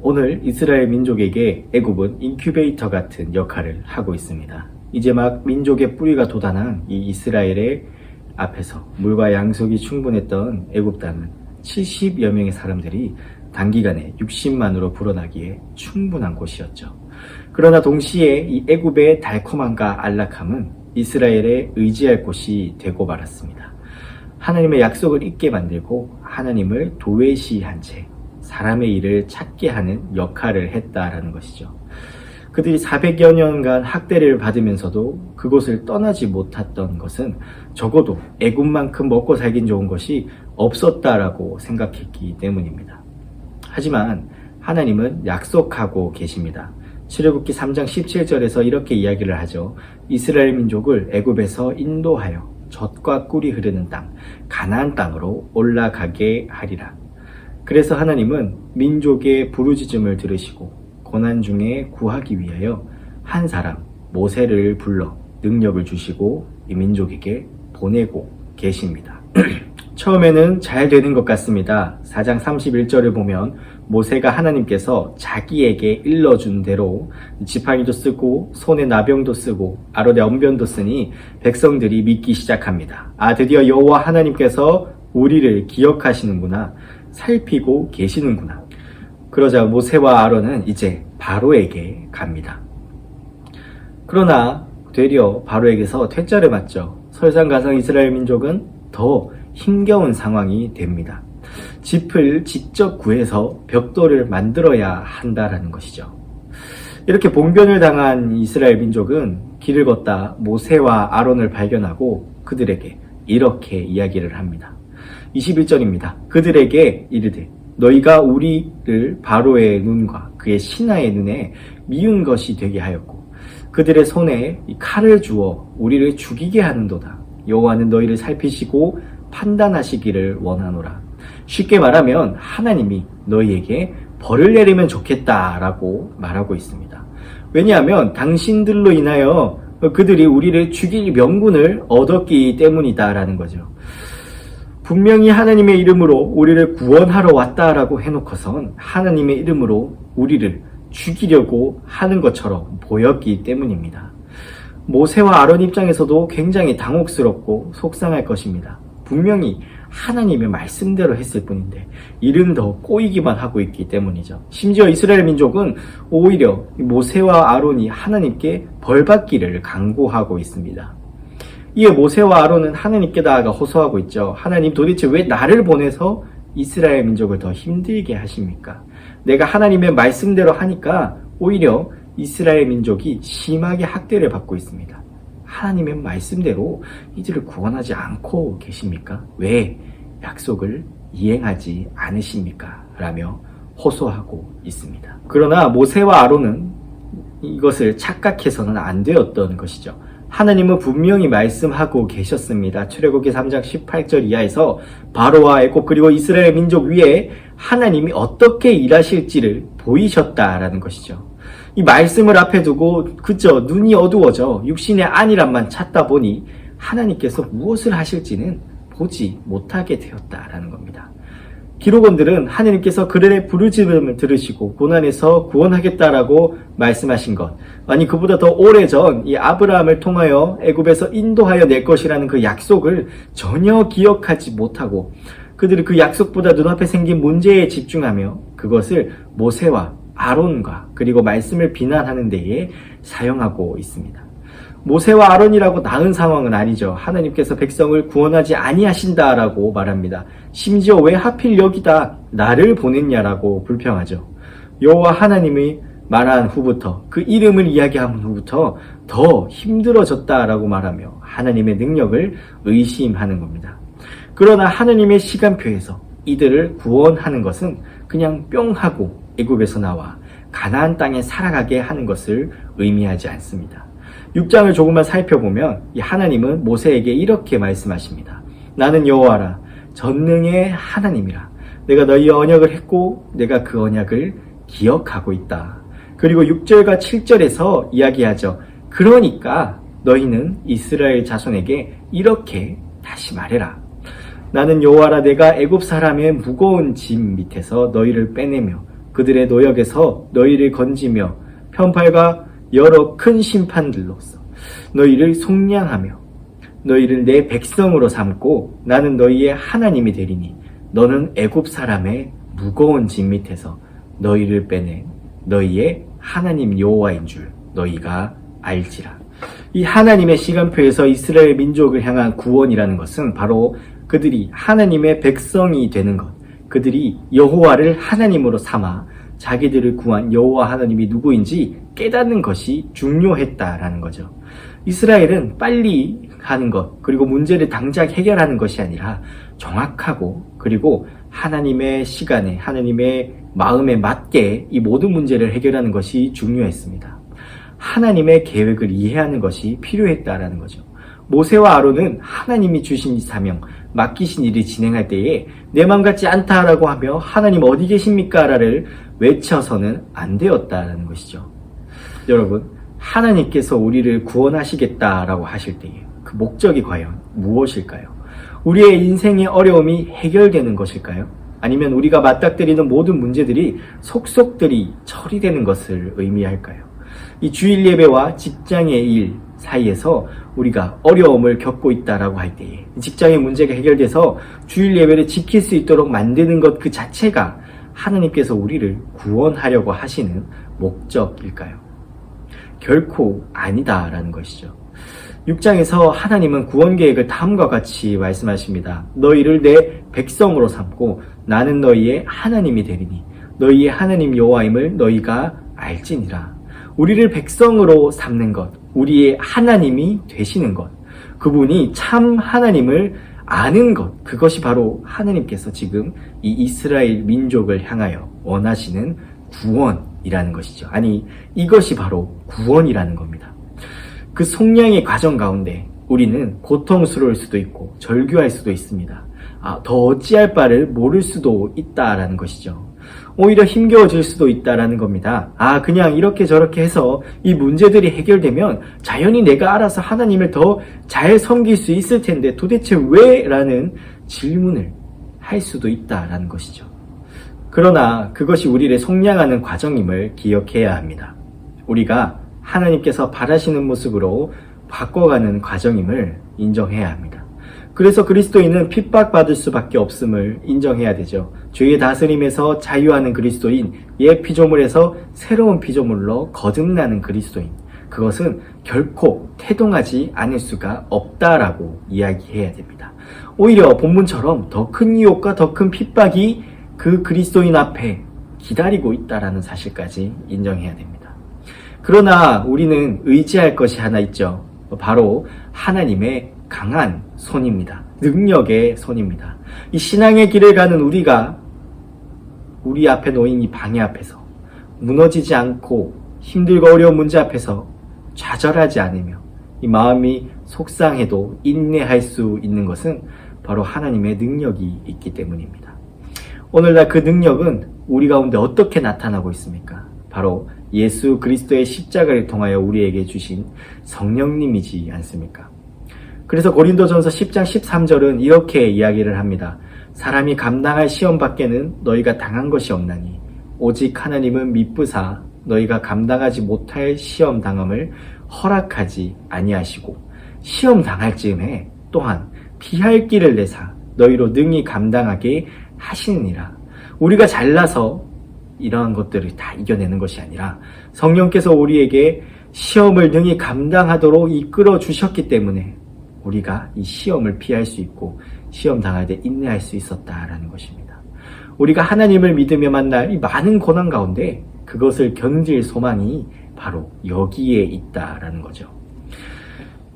오늘 이스라엘 민족에게 애굽은 인큐베이터 같은 역할을 하고 있습니다. 이제 막 민족의 뿌리가 돋아난 이 이스라엘의 앞에서 물과 양식이 충분했던 애굽 땅은 70여 명의 사람들이 단기간에 60만으로 불어나기에 충분한 곳이었죠. 그러나 동시에 이 애굽의 달콤함과 안락함은 이스라엘의 의지할 곳이 되고 말았습니다. 하나님의 약속을 잊게 만들고 하나님을 도외시한 채 사람의 일을 찾게 하는 역할을 했다라는 것이죠. 그들이 400여 년간 학대를 받으면서도 그곳을 떠나지 못했던 것은 적어도 애굽만큼 먹고 살긴 좋은 것이 없었다라고 생각했기 때문입니다. 하지만 하나님은 약속하고 계십니다. 출애굽기 3장 17절에서 이렇게 이야기를 하죠. 이스라엘 민족을 애굽에서 인도하여 젖과 꿀이 흐르는 땅, 가나안 땅으로 올라가게 하리라. 그래서 하나님은 민족의 부르짖음을 들으시고 고난 중에 구하기 위하여 한 사람 모세를 불러 능력을 주시고 이 민족에게 보내고 계십니다. 처음에는 잘 되는 것 같습니다. 4장 31절을 보면 모세가 하나님께서 자기에게 일러준 대로 지팡이도 쓰고 손에 나병도 쓰고 아론의 언변도 쓰니 백성들이 믿기 시작합니다. 드디어 여호와 하나님께서 우리를 기억하시는구나, 살피고 계시는구나. 그러자 모세와 아론은 이제 바로에게 갑니다. 그러나 되려 바로에게서 퇴짜를 맞죠. 설상가상 이스라엘 민족은 더 힘겨운 상황이 됩니다. 짚을 직접 구해서 벽돌을 만들어야 한다라는 것이죠. 이렇게 봉변을 당한 이스라엘 민족은 길을 걷다 모세와 아론을 발견하고 그들에게 이렇게 이야기를 합니다. 21절입니다. 그들에게 이르되 너희가 우리를 바로의 눈과 그의 신하의 눈에 미운 것이 되게 하였고 그들의 손에 칼을 주어 우리를 죽이게 하는도다. 여호와는 너희를 살피시고 판단하시기를 원하노라. 쉽게 말하면 하나님이 너희에게 벌을 내리면 좋겠다라고 말하고 있습니다. 왜냐하면 당신들로 인하여 그들이 우리를 죽일 명분을 얻었기 때문이다라는 거죠. 분명히 하나님의 이름으로 우리를 구원하러 왔다라고 해놓고선 하나님의 이름으로 우리를 죽이려고 하는 것처럼 보였기 때문입니다. 모세와 아론 입장에서도 굉장히 당혹스럽고 속상할 것입니다. 분명히 하나님의 말씀대로 했을 뿐인데 일은 더 꼬이기만 하고 있기 때문이죠. 심지어 이스라엘 민족은 오히려 모세와 아론이 하나님께 벌받기를 강구하고 있습니다. 이에 모세와 아론은 하나님께 나아가 호소하고 있죠. 하나님, 도대체 왜 나를 보내서 이스라엘 민족을 더 힘들게 하십니까? 내가 하나님의 말씀대로 하니까 오히려 이스라엘 민족이 심하게 학대를 받고 있습니다. 하나님의 말씀대로 이들을 구원하지 않고 계십니까? 왜 약속을 이행하지 않으십니까? 라며 호소하고 있습니다. 그러나 모세와 아론은 이것을 착각해서는 안 되었던 것이죠. 하나님은 분명히 말씀하고 계셨습니다. 출애굽기 3장 18절 이하에서 바로와 애굽 그리고 이스라엘 민족 위에 하나님이 어떻게 일하실지를 보이셨다라는 것이죠. 이 말씀을 앞에 두고 그저 눈이 어두워져 육신의 안일함만 찾다 보니 하나님께서 무엇을 하실지는 보지 못하게 되었다라는 겁니다. 기록원들은 하나님께서 그들의 부르짖음을 들으시고 고난에서 구원하겠다라고 말씀하신 것, 아니 그보다 더 오래전 이 아브라함을 통하여 애굽에서 인도하여 낼 것이라는 그 약속을 전혀 기억하지 못하고 그들은 그 약속보다 눈앞에 생긴 문제에 집중하며 그것을 모세와 아론과 그리고 말씀을 비난하는 데에 사용하고 있습니다. 모세와 아론이라고 나은 상황은 아니죠. 하나님께서 백성을 구원하지 아니하신다라고 말합니다. 심지어 왜 하필 여기다 나를 보냈냐라고 불평하죠. 여호와 하나님이 말한 후부터 그 이름을 이야기한 후부터 더 힘들어졌다라고 말하며 하나님의 능력을 의심하는 겁니다. 그러나 하나님의 시간표에서 이들을 구원하는 것은 그냥 뿅 하고 애굽에서 나와 가나안 땅에 살아가게 하는 것을 의미하지 않습니다. 6장을 조금만 살펴보면 이 하나님은 모세에게 이렇게 말씀하십니다. 나는 여호와라 전능의 하나님이라. 내가 너희의 언약을 했고 내가 그 언약을 기억하고 있다. 그리고 6절과 7절에서 이야기하죠. 그러니까 너희는 이스라엘 자손에게 이렇게 다시 말해라. 나는 여호와라 내가 애굽 사람의 무거운 짐 밑에서 너희를 빼내며 그들의 노역에서 너희를 건지며 편팔과 여러 큰 심판들로서 너희를 속량하며 너희를 내 백성으로 삼고 나는 너희의 하나님이 되리니 너는 애굽 사람의 무거운 짐 밑에서 너희를 빼낸 너희의 하나님 여호와인 줄 너희가 알지라. 이 하나님의 시간표에서 이스라엘 민족을 향한 구원이라는 것은 바로 그들이 하나님의 백성이 되는 것, 그들이 여호와를 하나님으로 삼아 자기들을 구한 여호와 하나님이 누구인지 깨닫는 것이 중요했다라는 거죠. 이스라엘은 빨리 하는 것, 그리고 문제를 당장 해결하는 것이 아니라 정확하고 그리고 하나님의 시간에 하나님의 마음에 맞게 이 모든 문제를 해결하는 것이 중요했습니다. 하나님의 계획을 이해하는 것이 필요했다라는 거죠. 모세와 아론은 하나님이 주신 이 사명, 맡기신 일을 진행할 때에 내 맘 같지 않다라고 하며 하나님 어디 계십니까? 라를 외쳐서는 안 되었다라는 것이죠. 여러분, 하나님께서 우리를 구원하시겠다라고 하실 때에 그 목적이 과연 무엇일까요? 우리의 인생의 어려움이 해결되는 것일까요? 아니면 우리가 맞닥뜨리는 모든 문제들이 속속들이 처리되는 것을 의미할까요? 이 주일 예배와 직장의 일 사이에서 우리가 어려움을 겪고 있다라고 할 때에 직장의 문제가 해결돼서 주일 예배를 지킬 수 있도록 만드는 것 그 자체가 하나님께서 우리를 구원하려고 하시는 목적일까요? 결코 아니다라는 것이죠. 6장에서 하나님은 구원 계획을 다음과 같이 말씀하십니다. 너희를 내 백성으로 삼고 나는 너희의 하나님이 되리니 너희의 하나님 여호와임을 너희가 알지니라. 우리를 백성으로 삼는 것, 우리의 하나님이 되시는 것, 그분이 참 하나님을 아는 것, 그것이 바로 하나님께서 지금 이 이스라엘 민족을 향하여 원하시는 구원이라는 것이죠. 아니, 이것이 바로 구원이라는 겁니다. 그 속량의 과정 가운데 우리는 고통스러울 수도 있고 절규할 수도 있습니다. 더 어찌할 바를 모를 수도 있다라는 것이죠. 오히려 힘겨워질 수도 있다라는 겁니다. 그냥 이렇게 저렇게 해서 이 문제들이 해결되면 자연히 내가 알아서 하나님을 더 잘 섬길 수 있을 텐데 도대체 왜? 라는 질문을 할 수도 있다라는 것이죠. 그러나 그것이 우리를 속량하는 과정임을 기억해야 합니다. 우리가 하나님께서 바라시는 모습으로 바꿔가는 과정임을 인정해야 합니다. 그래서 그리스도인은 핍박받을 수밖에 없음을 인정해야 되죠. 죄의 다스림에서 자유하는 그리스도인, 옛 피조물에서 새로운 피조물로 거듭나는 그리스도인, 그것은 결코 태동하지 않을 수가 없다라고 이야기해야 됩니다. 오히려 본문처럼 더 큰 유혹과 더 큰 핍박이 그 그리스도인 앞에 기다리고 있다라는 사실까지 인정해야 됩니다. 그러나 우리는 의지할 것이 하나 있죠. 바로 하나님의 강한 손입니다. 능력의 손입니다. 이 신앙의 길을 가는 우리가 우리 앞에 놓인 이 방해 앞에서 무너지지 않고 힘들고 어려운 문제 앞에서 좌절하지 않으며 이 마음이 속상해도 인내할 수 있는 것은 바로 하나님의 능력이 있기 때문입니다. 오늘날 그 능력은 우리 가운데 어떻게 나타나고 있습니까? 바로 예수 그리스도의 십자가를 통하여 우리에게 주신 성령님이지 않습니까? 그래서 고린도전서 10장 13절은 이렇게 이야기를 합니다. 사람이 감당할 시험 밖에는 너희가 당한 것이 없나니 오직 하나님은 미쁘사 너희가 감당하지 못할 시험 당함을 허락하지 아니하시고 시험 당할 즈음에 또한 피할 길을 내사 너희로 능히 감당하게 하시느니라. 우리가 잘나서 이러한 것들을 다 이겨내는 것이 아니라 성령께서 우리에게 시험을 능히 감당하도록 이끌어 주셨기 때문에 우리가 이 시험을 피할 수 있고 시험 당할 때 인내할 수 있었다라는 것입니다. 우리가 하나님을 믿으며 만날 이 많은 고난 가운데 그것을 견딜 소망이 바로 여기에 있다라는 거죠.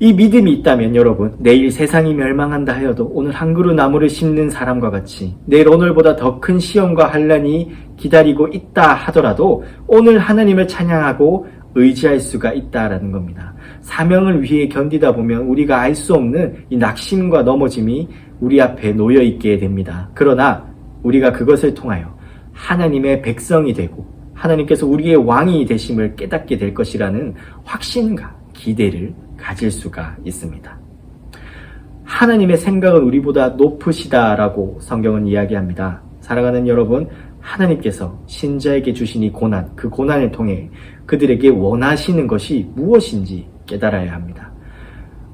이 믿음이 있다면 여러분, 내일 세상이 멸망한다 하여도 오늘 한 그루 나무를 심는 사람과 같이 내일 오늘보다 더 큰 시험과 환난이 기다리고 있다 하더라도 오늘 하나님을 찬양하고 의지할 수가 있다라는 겁니다. 사명을 위해 견디다 보면 우리가 알 수 없는 이 낙심과 넘어짐이 우리 앞에 놓여 있게 됩니다. 그러나 우리가 그것을 통하여 하나님의 백성이 되고 하나님께서 우리의 왕이 되심을 깨닫게 될 것이라는 확신과 기대를 가질 수가 있습니다. 하나님의 생각은 우리보다 높으시다라고 성경은 이야기합니다. 사랑하는 여러분, 하나님께서 신자에게 주신 이 고난, 그 고난을 통해 그들에게 원하시는 것이 무엇인지 깨달아야 합니다.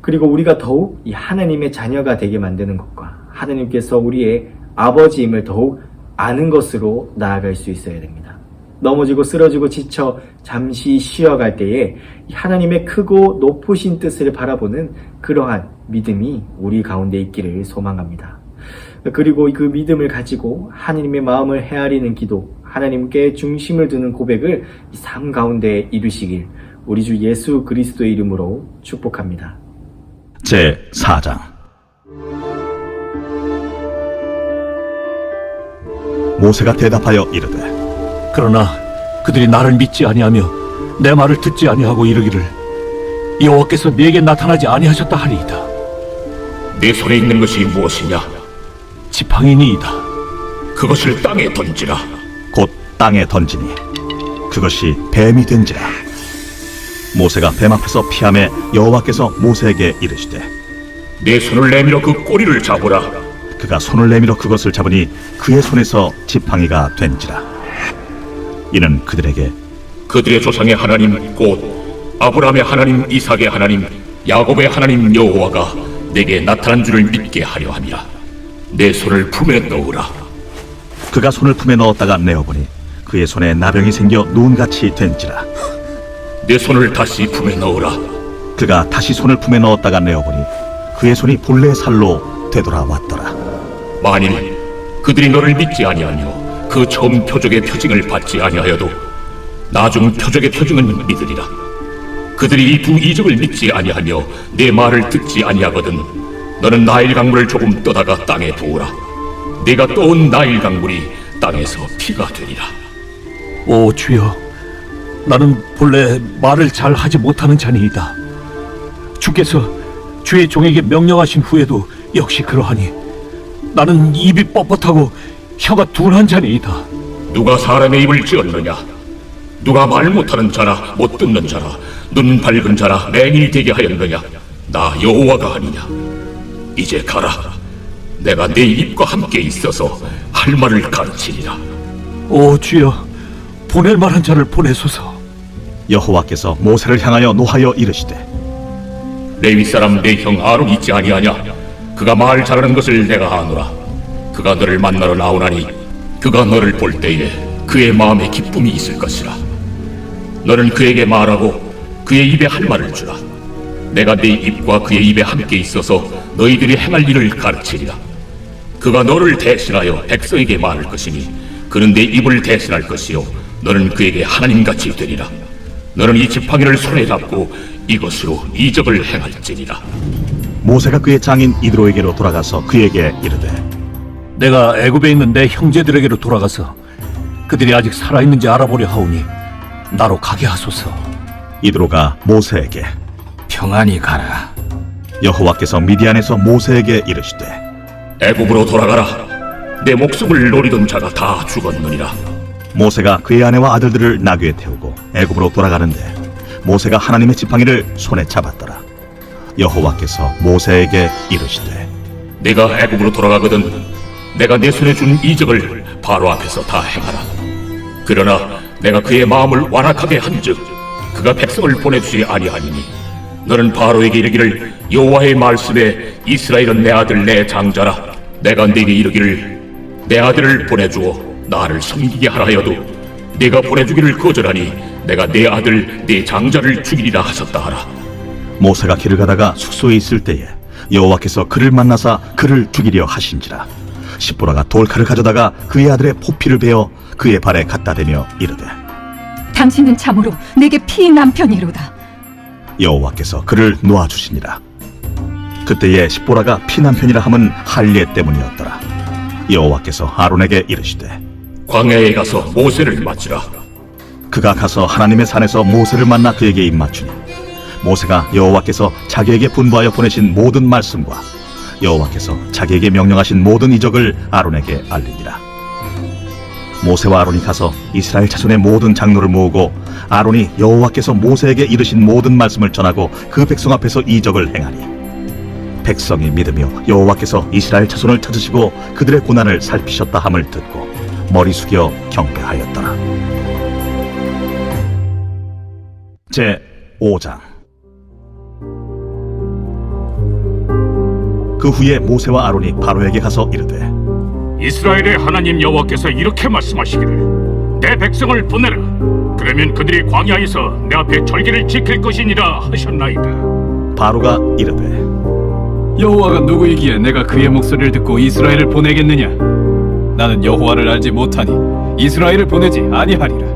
그리고 우리가 더욱 이 하나님의 자녀가 되게 만드는 것과 하나님께서 우리의 아버지임을 더욱 아는 것으로 나아갈 수 있어야 됩니다. 넘어지고 쓰러지고 지쳐 잠시 쉬어갈 때에 하나님의 크고 높으신 뜻을 바라보는 그러한 믿음이 우리 가운데 있기를 소망합니다. 그리고 그 믿음을 가지고 하나님의 마음을 헤아리는 기도, 하나님께 중심을 두는 고백을 이 삶 가운데 이루시길 우리 주 예수 그리스도의 이름으로 축복합니다. 제4장. 모세가 대답하여 이르되, 그러나 그들이 나를 믿지 아니하며 내 말을 듣지 아니하고 이르기를 여호와께서 네게 나타나지 아니하셨다 하리이다. 네 손에 있는 것이 무엇이냐? 지팡이니이다. 그것을 땅에 던지라. 곧 땅에 던지니 그것이 뱀이 된지라. 모세가 뱀 앞에서 피하매 여호와께서 모세에게 이르시되, 네 손을 내밀어 그 꼬리를 잡으라. 그가 손을 내밀어 그것을 잡으니 그의 손에서 지팡이가 된지라. 이는 그들에게 그들의 조상의 하나님 곧 아브라함의 하나님, 이삭의 하나님, 야곱의 하나님 여호와가 내게 나타난 줄을 믿게 하려 함이라. 내 손을 품에 넣으라. 그가 손을 품에 넣었다가 내어보니 그의 손에 나병이 생겨 눈같이 된지라. 내 손을 다시 품에 넣으라. 그가 다시 손을 품에 넣었다가 내어보니 그의 손이 본래 살로 되돌아왔더라. 만일 그들이 너를 믿지 아니하며 그 처음 표적의 표징을 받지 아니하여도 나중 표적의 표징은 믿으리라. 그들이 이 두 이적을 믿지 아니하며 내 말을 듣지 아니하거든 너는 나일 강물을 조금 떠다가 땅에 부으라. 네가 떠온 나일 강물이 땅에서 피가 되리라. 오 주여, 나는 본래 말을 잘 하지 못하는 자니이다. 주께서 주의 종에게 명령하신 후에도 역시 그러하니 나는 입이 뻣뻣하고 혀가 둔한 자니이다. 누가 사람의 입을 지었느냐? 누가 말 못하는 자라 못 듣는 자라 눈 밝은 자라 맹인이 되게 하였느냐? 나 여호와가 아니냐? 이제 가라. 내가 네 입과 함께 있어서 할 말을 가르치리라. 오 주여, 보낼 만한 자를 보내소서. 여호와께서 모세를 향하여 노하여 이르시되, 레위 사람 내 형 아론 있지 아니하냐? 그가 말 잘하는 것을 내가 아노라. 그가 너를 만나러 나오나니 그가 너를 볼 때에 그의 마음에 기쁨이 있을 것이라. 너는 그에게 말하고 그의 입에 할 말을 주라. 내가 네 입과 그의 입에 함께 있어서 너희들이 행할 일을 가르치리라. 그가 너를 대신하여 백성에게 말할 것이니 그는 내 입을 대신할 것이요 너는 그에게 하나님같이 되리라. 너는 이 지팡이를 손에 잡고 이것으로 이적을 행할지니라. 모세가 그의 장인 이드로에게로 돌아가서 그에게 이르되, 내가 애굽에 있는 내 형제들에게로 돌아가서 그들이 아직 살아있는지 알아보려 하오니 나로 가게 하소서. 이드로가 모세에게, 평안히 가라. 여호와께서 미디안에서 모세에게 이르시되, 애굽으로 돌아가라. 내 목숨을 노리던 자가 다 죽었느니라. 모세가 그의 아내와 아들들을 나귀에 태우고 애굽으로 돌아가는데 모세가 하나님의 지팡이를 손에 잡았더라. 여호와께서 모세에게 이르시되, 내가 애굽으로 돌아가거든 내가 내 손에 준 이적을 바로 앞에서 다 행하라. 그러나 내가 그의 마음을 완악하게 한즉 그가 백성을 보내주지 아니하니니 너는 바로에게 이르기를 여호와의 말씀에 이스라엘은 내 아들 내 장자라. 내가 네게 이르기를 내 아들을 보내주어 나를 섬기게 하라 하여도 네가 보내주기를 거절하니 내가 내 아들 내 장자를 죽이리라 하셨다 하라. 모세가 길을 가다가 숙소에 있을 때에 여호와께서 그를 만나사 그를 죽이려 하신지라. 십보라가 돌칼을 가져다가 그의 아들의 포피를 베어 그의 발에 갖다 대며 이르되, 당신은 참으로 내게 피 남편이로다. 여호와께서 그를 놓아주시니라. 그때에 십보라가 피난편이라 함은 할례 때문이었더라. 여호와께서 아론에게 이르시되, 광야에 가서 모세를 맞으라. 그가 가서 하나님의 산에서 모세를 만나 그에게 입맞추니 모세가 여호와께서 자기에게 분부하여 보내신 모든 말씀과 여호와께서 자기에게 명령하신 모든 이적을 아론에게 알리니라. 모세와 아론이 가서 이스라엘 자손의 모든 장로를 모으고 아론이 여호와께서 모세에게 이르신 모든 말씀을 전하고 그 백성 앞에서 이적을 행하니 백성이 믿으며 여호와께서 이스라엘 자손을 찾으시고 그들의 고난을 살피셨다 함을 듣고 머리 숙여 경배하였더라. 제 5장. 그 후에 모세와 아론이 바로에게 가서 이르되 이스라엘의 하나님 여호와께서 이렇게 말씀하시기를 내 백성을 보내라. 그러면 그들이 광야에서 내 앞에 절기를 지킬 것이니라 하셨나이다. 바로가 이르되 여호와가 누구이기에 내가 그의 목소리를 듣고 이스라엘을 보내겠느냐? 나는 여호와를 알지 못하니 이스라엘을 보내지 아니하리라.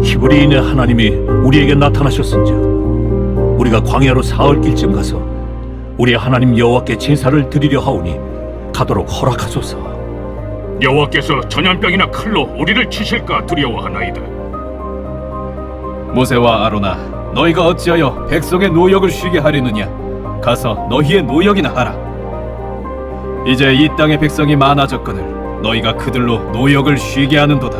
히브리인의 하나님이 우리에게 나타나셨은즉 우리가 광야로 사흘 길쯤 가서 우리의 하나님 여호와께 제사를 드리려 하오니 가도록 허락하소서. 여호와께서 전염병이나 칼로 우리를 치실까 두려워하나이다. 모세와 아론아, 너희가 어찌하여 백성의 노역을 쉬게 하려느냐? 가서 너희의 노역이나 하라. 이제 이 땅의 백성이 많아졌거늘 너희가 그들로 노역을 쉬게 하는도다.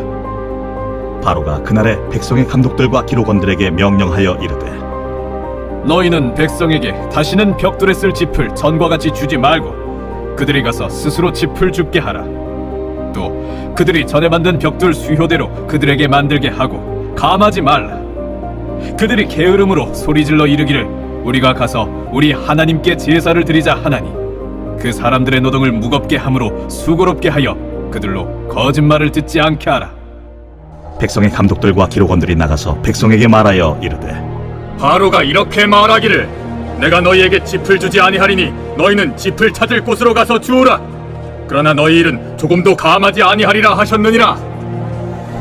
바로가 그날에 백성의 감독들과 기록원들에게 명령하여 이르되 너희는 백성에게 다시는 벽돌에 쓸 짚을 전과 같이 주지 말고 그들이 가서 스스로 짚을 줍게 하라. 또 그들이 전에 만든 벽돌 수효대로 그들에게 만들게 하고 감하지 말라. 그들이 게으름으로 소리질러 이르기를 우리가 가서 우리 하나님께 제사를 드리자 하나니 그 사람들의 노동을 무겁게 함으로 수고롭게 하여 그들로 거짓말을 듣지 않게 하라. 백성의 감독들과 기록원들이 나가서 백성에게 말하여 이르되 바로가 이렇게 말하기를 내가 너희에게 짚을 주지 아니하리니 너희는 짚을 찾을 곳으로 가서 주우라. 그러나 너희 일은 조금도 감하지 아니하리라 하셨느니라.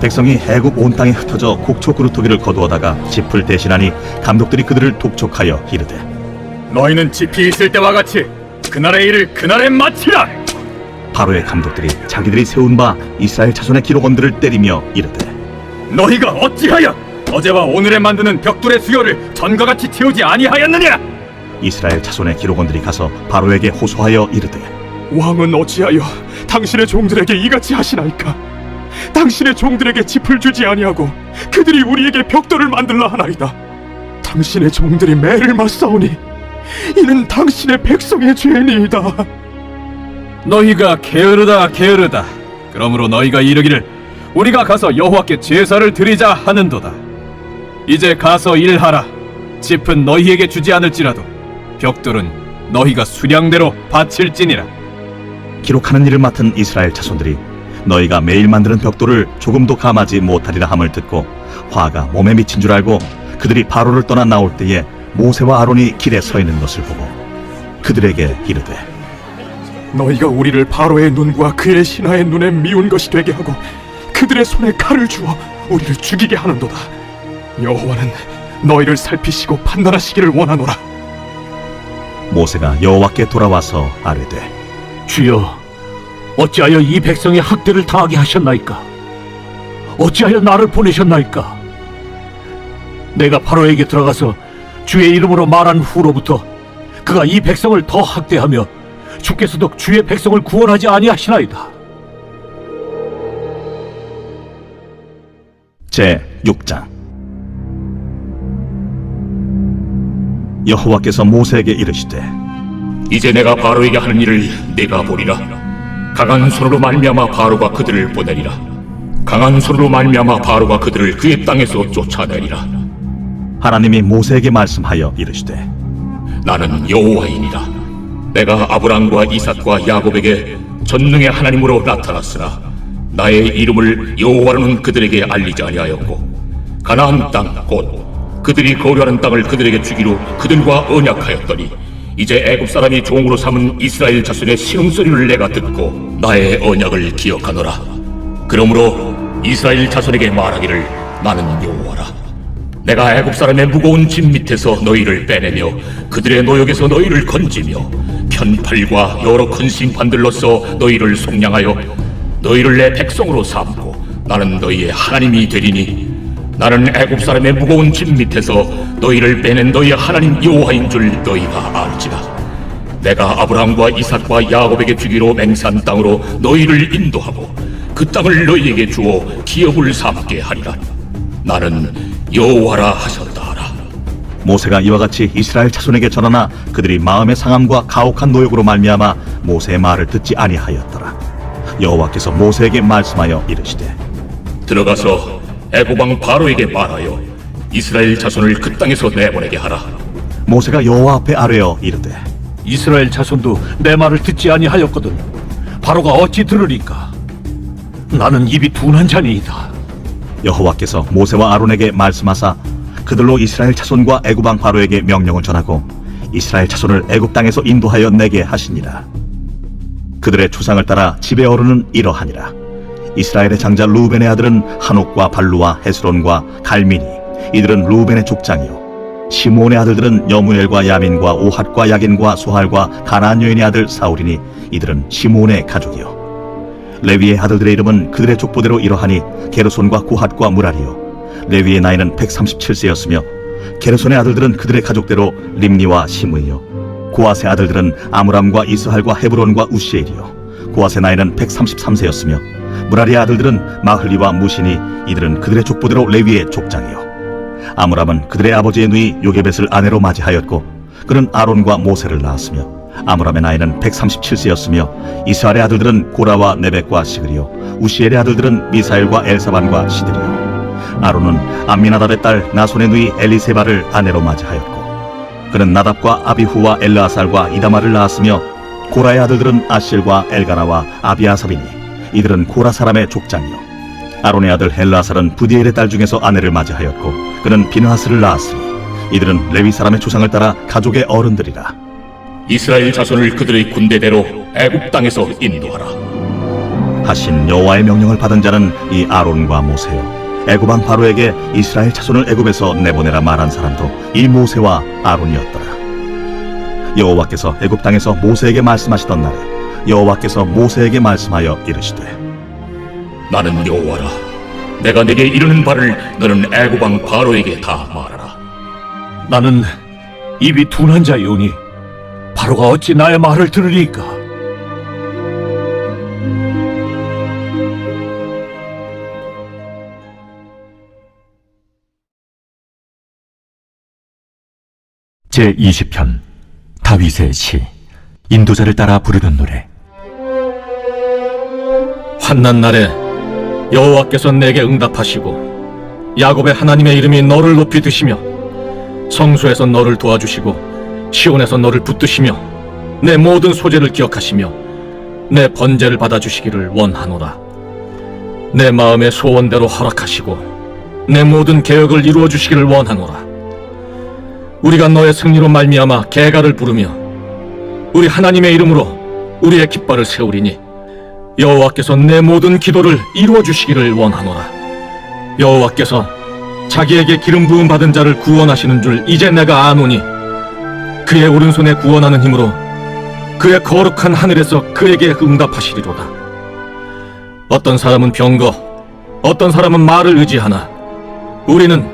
백성이 해국 온 땅에 흩어져 곡초 그루터기를 거두어다가 짚을 대신하니 감독들이 그들을 독촉하여 이르되 너희는 짚이 있을 때와 같이 그날의 일을 그날에 마치라. 바로의 감독들이 자기들이 세운 바 이스라엘 자손의 기록원들을 때리며 이르되 너희가 어찌하여 어제와 오늘에 만드는 벽돌의 수요를 전과 같이 채우지 아니하였느냐? 이스라엘 자손의 기록원들이 가서 바로에게 호소하여 이르되 왕은 어찌하여 당신의 종들에게 이같이 하시나이까? 당신의 종들에게 짚을 주지 아니하고 그들이 우리에게 벽돌을 만들라 하나이다. 당신의 종들이 매를 맞사오니 이는 당신의 백성의 죄니이다. 너희가 게으르다 게으르다. 그러므로 너희가 이르기를 우리가 가서 여호와께 제사를 드리자 하는도다. 이제 가서 일하라. 짚은 너희에게 주지 않을지라도 벽돌은 너희가 수량대로 바칠지니라. 기록하는 일을 맡은 이스라엘 자손들이 너희가 매일 만드는 벽돌을 조금도 감하지 못하리라 함을 듣고 화가 몸에 미친 줄 알고 그들이 바로를 떠나 나올 때에 모세와 아론이 길에 서 있는 것을 보고 그들에게 이르되 너희가 우리를 바로의 눈과 그의 신하의 눈에 미운 것이 되게 하고 그들의 손에 칼을 주어 우리를 죽이게 하는도다. 여호와는 너희를 살피시고 판단하시기를 원하노라. 모세가 여호와께 돌아와서 아뢰되 주여, 어찌하여 이 백성의 학대를 당하게 하셨나이까? 어찌하여 나를 보내셨나이까? 내가 바로에게 들어가서 주의 이름으로 말한 후로부터 그가 이 백성을 더 학대하며 주께서도 주의 백성을 구원하지 아니하시나이다. 제 6장. 여호와께서 모세에게 이르시되 이제 내가 바로에게 하는 일을 내가 보리라. 강한 손으로 말미암아 바로가 그들을 보내리라. 강한 손으로 말미암아 바로가 그들을 그의 땅에서 쫓아내리라. 하나님이 모세에게 말씀하여 이르시되 나는 여호와이니라. 내가 아브람과 이삭과 야곱에게 전능의 하나님으로 나타났으나 나의 이름을 여호와로는 그들에게 알리지 아니하였고 가나안 땅 곧 그들이 거류하는 땅을 그들에게 주기로 그들과 언약하였더니 이제 애굽 사람이 종으로 삼은 이스라엘 자손의 신음소리를 내가 듣고 나의 언약을 기억하노라. 그러므로 이스라엘 자손에게 말하기를 나는 여호와라. 내가 애굽 사람의 무거운 짐 밑에서 너희를 빼내며 그들의 노역에서 너희를 건지며 편팔과 여러 큰 심판들로서 너희를 속량하여 너희를 내 백성으로 삼고 나는 너희의 하나님이 되리니 나는 애굽 사람의 무거운 짐 밑에서 너희를 빼낸 너희의 하나님 여호와인 줄 너희가 알지라. 내가 아브라함과 이삭과 야곱에게 주기로 맹세한 땅으로 너희를 인도하고 그 땅을 너희에게 주어 기업을 삼게 하리라. 나는 여호와라 하셨다 하라. 모세가 이와 같이 이스라엘 자손에게 전하나 그들이 마음의 상함과 가혹한 노역으로 말미암아 모세의 말을 듣지 아니하였더라. 여호와께서 모세에게 말씀하여 이르시되 들어가서 애굽 왕 바로에게 말하여 이스라엘 자손을 그 땅에서 내보내게 하라. 모세가 여호와 앞에 아뢰어 이르되 이스라엘 자손도 내 말을 듣지 아니하였거든 바로가 어찌 들으리까? 나는 입이 둔한 자니이다. 여호와께서 모세와 아론에게 말씀하사 그들로 이스라엘 자손과 애굽 왕 바로에게 명령을 전하고 이스라엘 자손을 애굽 땅에서 인도하여 내게 하시니라. 그들의 추상을 따라 집에 어른은 이러하니라. 이스라엘의 장자 루벤의 아들은 한옥과 발루와 헤스론과 갈미니, 이들은 루벤의 족장이요. 시므온의 아들들은 여무엘과 야민과 오핫과 야긴과 소할과 가나안 여인의 아들 사울이니 이들은 시므온의 가족이요. 레위의 아들들의 이름은 그들의 족보대로 이러하니 게르손과 고핫과 무라리요. 레위의 나이는 137세였으며 게르손의 아들들은 그들의 가족대로 림니와 시므이요. 고핫의 아들들은 아므람과 이스할과 헤브론과 우시엘이요. 고핫의 나이는 133세였으며 무라리의 아들들은 마흘리와 무시니 이들은 그들의 족보대로 레위의 족장이요. 아므람은 그들의 아버지의 누이 요게벳을 아내로 맞이하였고 그는 아론과 모세를 낳았으며 아므람의 나이는 137세였으며 이스라엘의 아들들은 고라와 네벡과 시그리요. 우시엘의 아들들은 미사엘과 엘사반과 시드리요. 아론은 암미나답의 딸 나손의 누이 엘리세바를 아내로 맞이하였고 그는 나답과 아비후와 엘르아살과 이다마를 낳았으며 고라의 아들들은 아실과 엘가나와 아비아삽이니 이들은 고라 사람의 족장이요. 아론의 아들 엘르아살은 부디엘의 딸 중에서 아내를 맞이하였고 그는 비느하스를 낳았으니 이들은 레위 사람의 조상을 따라 가족의 어른들이라. 이스라엘 자손을 그들의 군대대로 애굽 땅에서 인도하라. 하신 여호와의 명령을 받은 자는 이 아론과 모세요. 애굽 왕 바로에게 이스라엘 자손을 애굽에서 내보내라 말한 사람도 이 모세와 아론이었더라. 여호와께서 애굽 땅에서 모세에게 말씀하시던 날에 여호와께서 모세에게 말씀하여 이르시되 나는 여호와라. 내가 네게 이르는 바를 너는 애굽 왕 바로에게 다 말하라. 나는 입이 둔한 자이오니 바로가 어찌 나의 말을 들으리까? 제20편 다윗의 시 인도자를 따라 부르는 노래. 환난 날에 여호와께서 내게 응답하시고 야곱의 하나님의 이름이 너를 높이 드시며 성소에서 너를 도와주시고 시온에서 너를 붙드시며 내 모든 소재를 기억하시며 내 번제를 받아주시기를 원하노라. 내 마음의 소원대로 허락하시고 내 모든 계획을 이루어 주시기를 원하노라. 우리가 너의 승리로 말미암아 계가를 부르며 우리 하나님의 이름으로 우리의 깃발을 세우리니 여호와께서 내 모든 기도를 이루어 주시기를 원하노라. 여호와께서 자기에게 기름 부음 받은 자를 구원하시는 줄 이제 내가 아노니 그의 오른손에 구원하는 힘으로 그의 거룩한 하늘에서 그에게 응답하시리로다. 어떤 사람은 병거, 어떤 사람은 말을 의지하나 우리는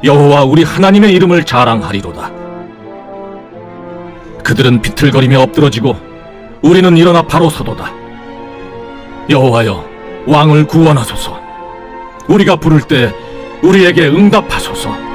여호와 우리 하나님의 이름을 자랑하리로다. 그들은 비틀거리며 엎드러지고 우리는 일어나 바로 서도다. 여호와여, 왕을 구원하소서. 우리가 부를 때 우리에게 응답하소서.